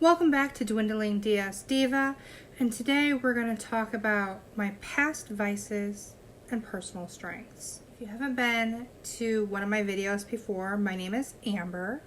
Welcome back to Dwindling DS Diva, and today we're going to talk about my past vices and personal strengths. If you haven't been to one of my videos before, my name is Amber.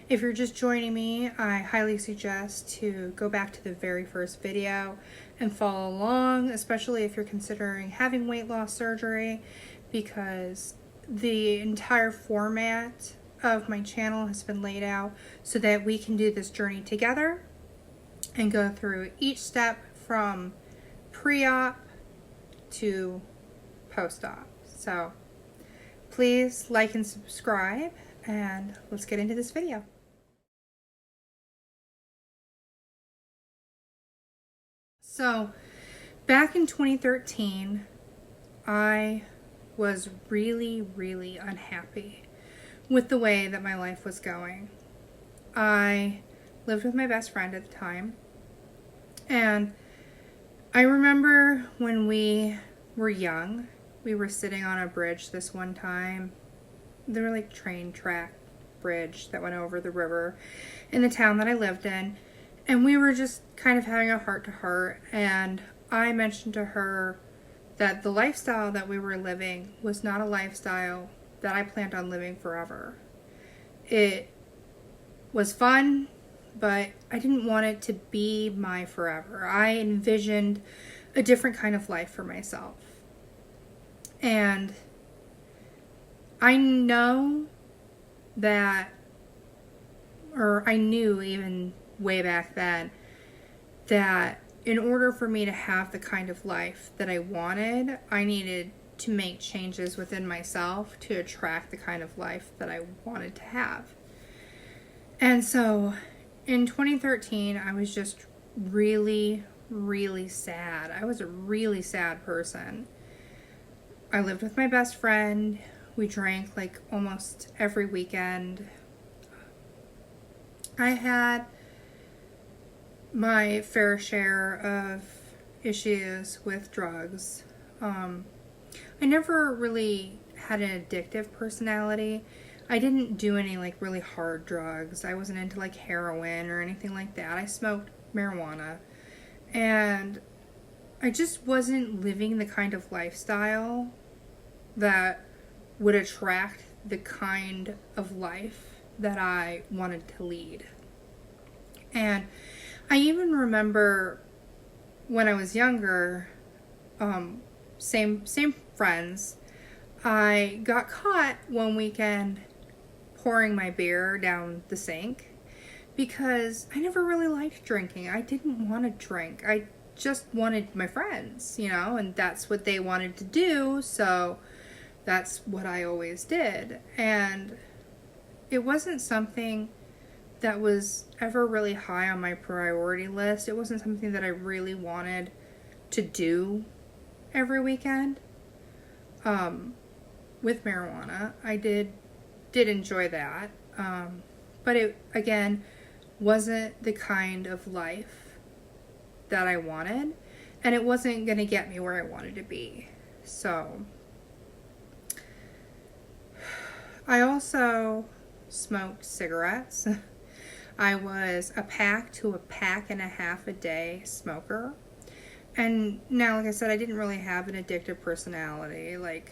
If you're just joining me, I highly suggest to go back to the very first video and follow along, especially if you're considering having weight loss surgery, because the entire format of my channel has been laid out so that we can do this journey together and go through each step from pre-op to post-op. So please like and subscribe, and let's get into this video. So back in 2013, I was really unhappy with the way that my life was going. I lived with my best friend at the time, and I remember when we were young, we were sitting on a bridge this one time. They were like train track bridge that went over the river in the town that I lived in, and we were just kind of having a heart-to-heart, and I mentioned to her that the lifestyle that we were living was not a lifestyle that I planned on living forever. It was fun, but I didn't want it to be my forever. I envisioned a different kind of life for myself. And I know that, or I knew even way back then, that in order for me to have the kind of life that I wanted, I needed to make changes within myself to attract the kind of life that I wanted to have. And so in 2013, I was just really sad. I was a really sad person. I lived with my best friend. We drank like almost every weekend. I had my fair share of issues with drugs. I never really had an addictive personality. I didn't do any like really hard drugs. I wasn't into like heroin or anything like that. I smoked marijuana, and I just wasn't living the kind of lifestyle that would attract the kind of life that I wanted to lead. And I even remember when I was younger, same friends, I got caught one weekend pouring my beer down the sink because I never really liked drinking. I didn't want to drink. I just wanted my friends, and that's what they wanted to do, so that's what I always did. And it wasn't something that was ever really high on my priority list. It wasn't something that I really wanted to do every weekend. With marijuana, I did enjoy that, but it, again, wasn't the kind of life that I wanted, and it wasn't going to get me where I wanted to be. So I also smoked cigarettes. I was a pack to a pack and a half a day smoker. And now, like I said, I didn't really have an addictive personality. Like,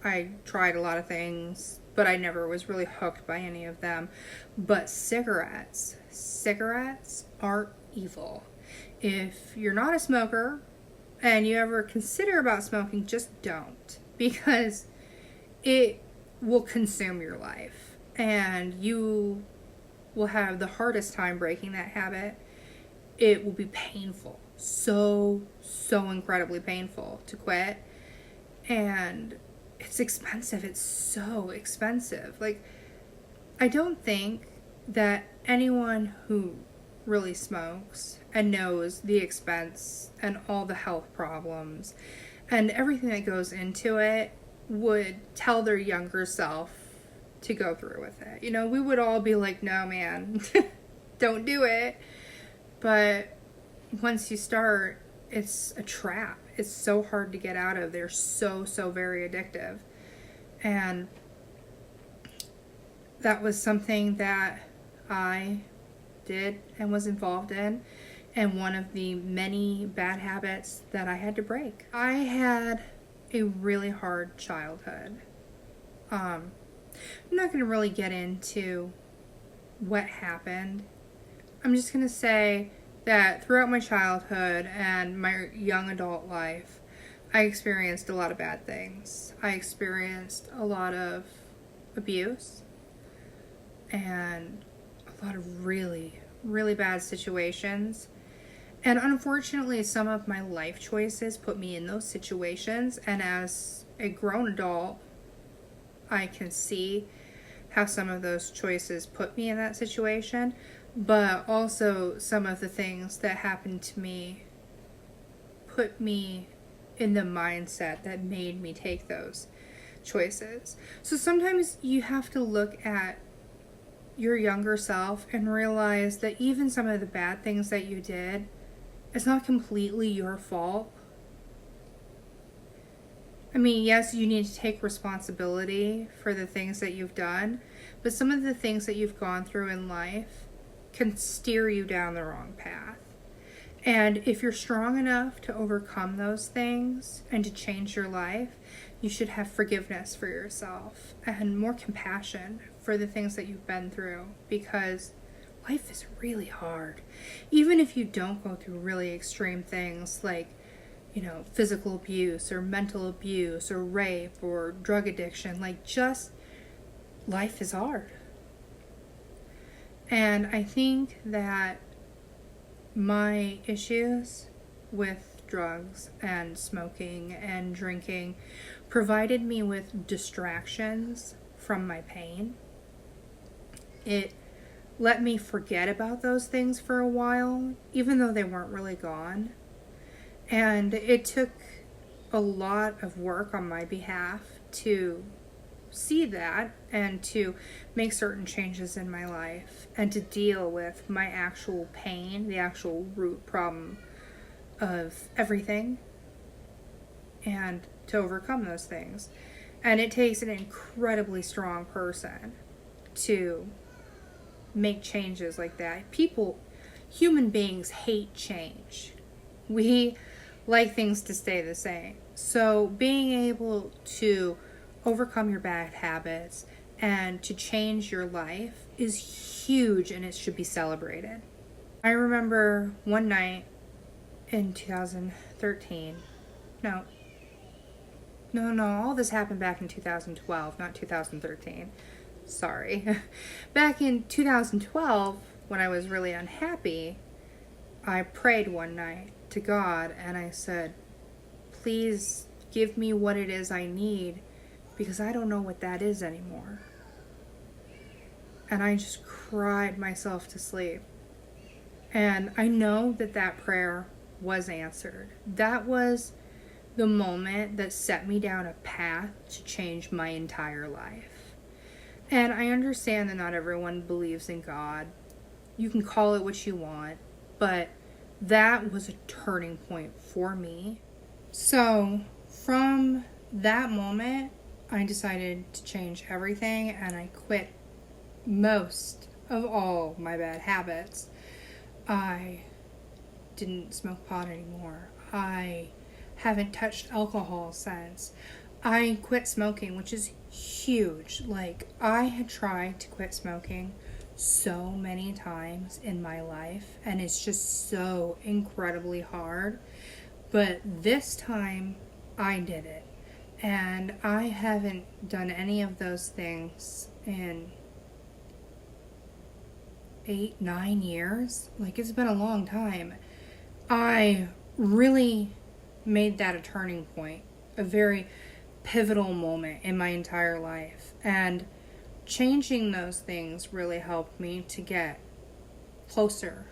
I tried a lot of things, but I never was really hooked by any of them. But cigarettes are evil. If you're not a smoker and you ever consider about smoking, just don't, because it will consume your life and you will have the hardest time breaking that habit. It will be painful, so incredibly painful to quit, and it's expensive. It's so expensive. Like, I don't think that anyone who really smokes and knows the expense and all the health problems and everything that goes into it would tell their younger self to go through with it. We would all be like, no, man, don't do it. But once you start, it's a trap. It's so hard to get out of. They're so very addictive. And that was something that I did and was involved in, and one of the many bad habits that I had to break. I had a really hard childhood. I'm not going to really get into what happened. I'm just going to say that throughout my childhood and my young adult life, I experienced a lot of bad things. I experienced a lot of abuse and a lot of really, really bad situations. And unfortunately, some of my life choices put me in those situations. And as a grown adult, I can see how some of those choices put me in that situation. But also some of the things that happened to me put me in the mindset that made me take those choices. So sometimes you have to look at your younger self and realize that even some of the bad things that you did, it's not completely your fault. I mean, yes, you need to take responsibility for the things that you've done, but some of the things that you've gone through in life can steer you down the wrong path. And if you're strong enough to overcome those things and to change your life, you should have forgiveness for yourself and more compassion for the things that you've been through, because life is really hard. Even if you don't go through really extreme things like, physical abuse or mental abuse or rape or drug addiction, just life is hard. And I think that my issues with drugs and smoking and drinking provided me with distractions from my pain. It let me forget about those things for a while, even though they weren't really gone. And it took a lot of work on my behalf to see that and to make certain changes in my life and to deal with my actual pain, the actual root problem of everything, and to overcome those things. And it takes an incredibly strong person to make changes like that. Human beings hate change. We like things to stay the same. So being able to overcome your bad habits and to change your life is huge, and it should be celebrated. I remember one night in 2013. No, all this happened back in 2012, not 2013. Sorry. Back in 2012, when I was really unhappy, I prayed one night to God and I said, please give me what it is I need, because I don't know what that is anymore. And I just cried myself to sleep. And I know that prayer was answered. That was the moment that set me down a path to change my entire life. And I understand that not everyone believes in God. You can call it what you want, but that was a turning point for me. So from that moment, I decided to change everything, and I quit most of all my bad habits. I didn't smoke pot anymore. I haven't touched alcohol since. I quit smoking, which is huge. I had tried to quit smoking so many times in my life, and it's just so incredibly hard. But this time, I did it. And I haven't done any of those things in 8-9 years. It's been a long time. I really made that a turning point, a very pivotal moment in my entire life. And changing those things really helped me to get closer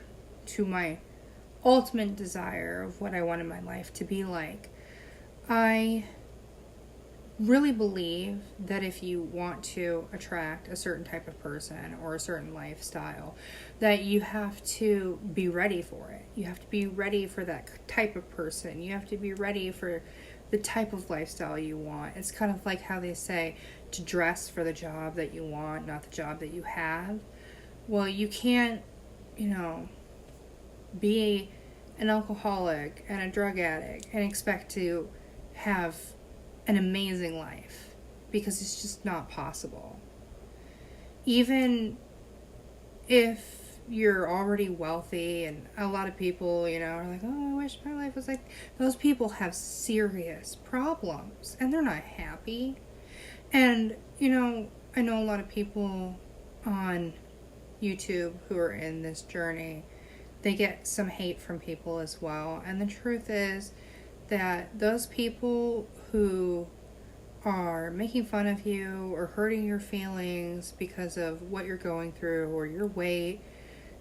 to my ultimate desire of what I wanted my life to be like. I really believe that if you want to attract a certain type of person or a certain lifestyle, that you have to be ready for it. You have to be ready for that type of person. You have to be ready for the type of lifestyle you want. It's kind of like how they say to dress for the job that you want, not the job that you have. Well, you can't you know, be an alcoholic and a drug addict and expect to have an amazing life, because it's just not possible. Even if you're already wealthy, and a lot of people, are like, oh, I wish my life was like, those people have serious problems and they're not happy. And, I know a lot of people on YouTube who are in this journey, they get some hate from people as well. And the truth is that those people who are making fun of you or hurting your feelings because of what you're going through or your weight,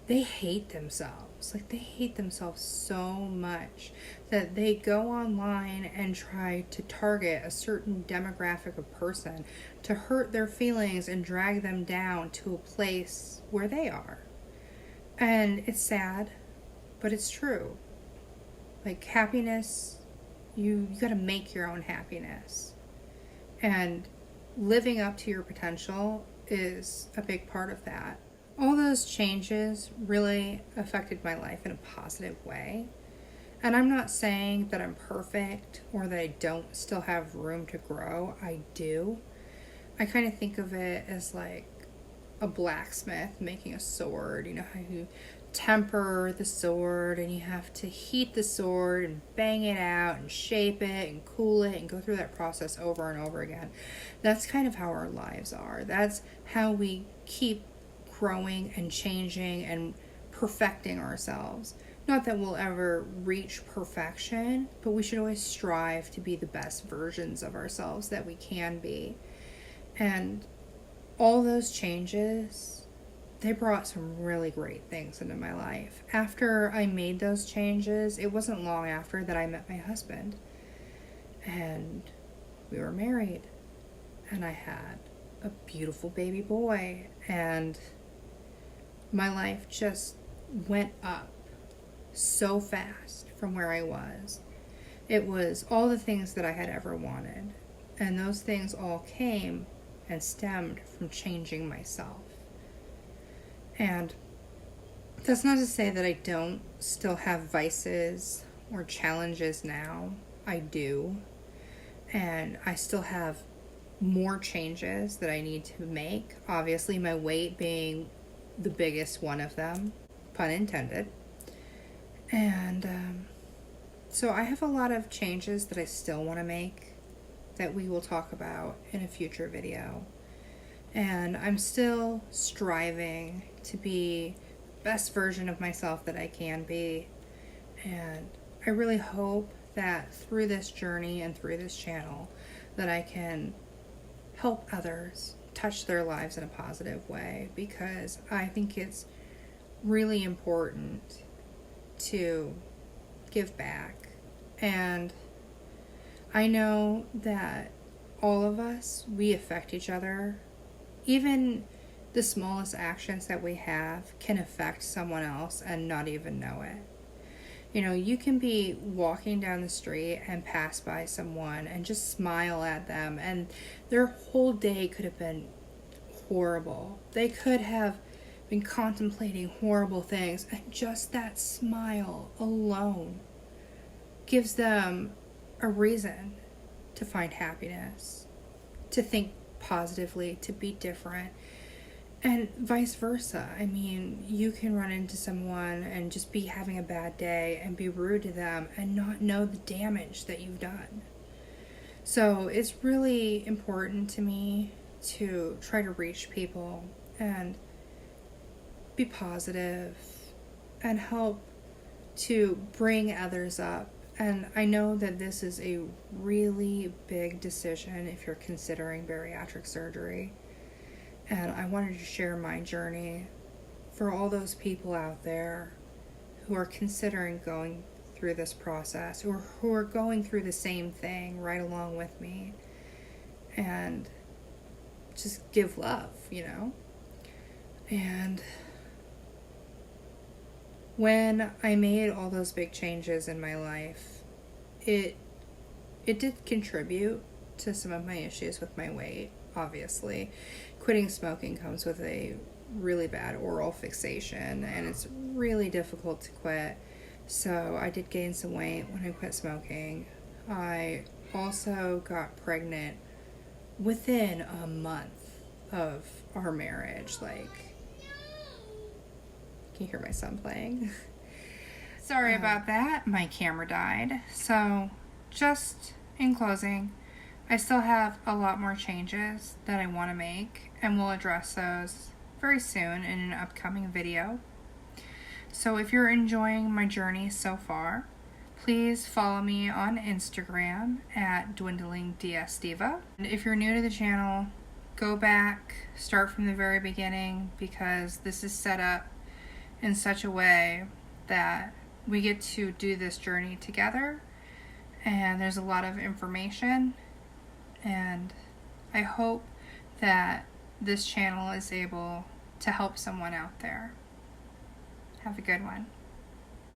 they hate themselves. Like, they hate themselves so much that they go online and try to target a certain demographic of person to hurt their feelings and drag them down to a place where they are. And it's sad, but it's true. Like, happiness, you gotta make your own happiness. And living up to your potential is a big part of that. All those changes really affected my life in a positive way. And I'm not saying that I'm perfect or that I don't still have room to grow. I do. I kind of think of it as like a blacksmith making a sword. You know how you temper the sword and you have to heat the sword and bang it out and shape it and cool it and go through that process over and over again. That's kind of how our lives are. That's how we keep growing and changing and perfecting ourselves. Not that we'll ever reach perfection, but we should always strive to be the best versions of ourselves that we can be. And all those changes, they brought some really great things into my life. After I made those changes, it wasn't long after that I met my husband. And we were married. And I had a beautiful baby boy. And my life just went up so fast from where I was. It was all the things that I had ever wanted. And those things all came and stemmed from changing myself. And that's not to say that I don't still have vices or challenges now. I do. And I still have more changes that I need to make. Obviously, my weight being the biggest one of them, pun intended. And so I have a lot of changes that I still want to make that we will talk about in a future video. And I'm still striving to be the best version of myself that I can be. And I really hope that through this journey and through this channel that I can help others touch their lives in a positive way, because I think it's really important to give back. And I know that all of us, we affect each other. Even the smallest actions that we have can affect someone else and not even know it. You can be walking down the street and pass by someone and just smile at them, and their whole day could have been horrible. They could have been contemplating horrible things, and just that smile alone gives them a reason to find happiness, to think positively, to be different. And vice versa. I mean, you can run into someone and just be having a bad day and be rude to them and not know the damage that you've done. So it's really important to me to try to reach people and be positive and help to bring others up. And I know that this is a really big decision if you're considering bariatric surgery. And I wanted to share my journey for all those people out there who are considering going through this process, or who are going through the same thing right along with me. And just give love, And when I made all those big changes in my life, it did contribute to some of my issues with my weight, obviously. Quitting smoking comes with a really bad oral fixation, and it's really difficult to quit. So I did gain some weight when I quit smoking. I also got pregnant within a month of our marriage. Like, can you hear my son playing? Sorry about that. My camera died. So, just in closing, I still have a lot more changes that I want to make, and we'll address those very soon in an upcoming video. So if you're enjoying my journey so far, please follow me on Instagram at dwindlingdsdiva. And if you're new to the channel, go back, start from the very beginning, because this is set up in such a way that we get to do this journey together, and there's a lot of information, and I hope that this channel is able to help someone out there. Have a good one.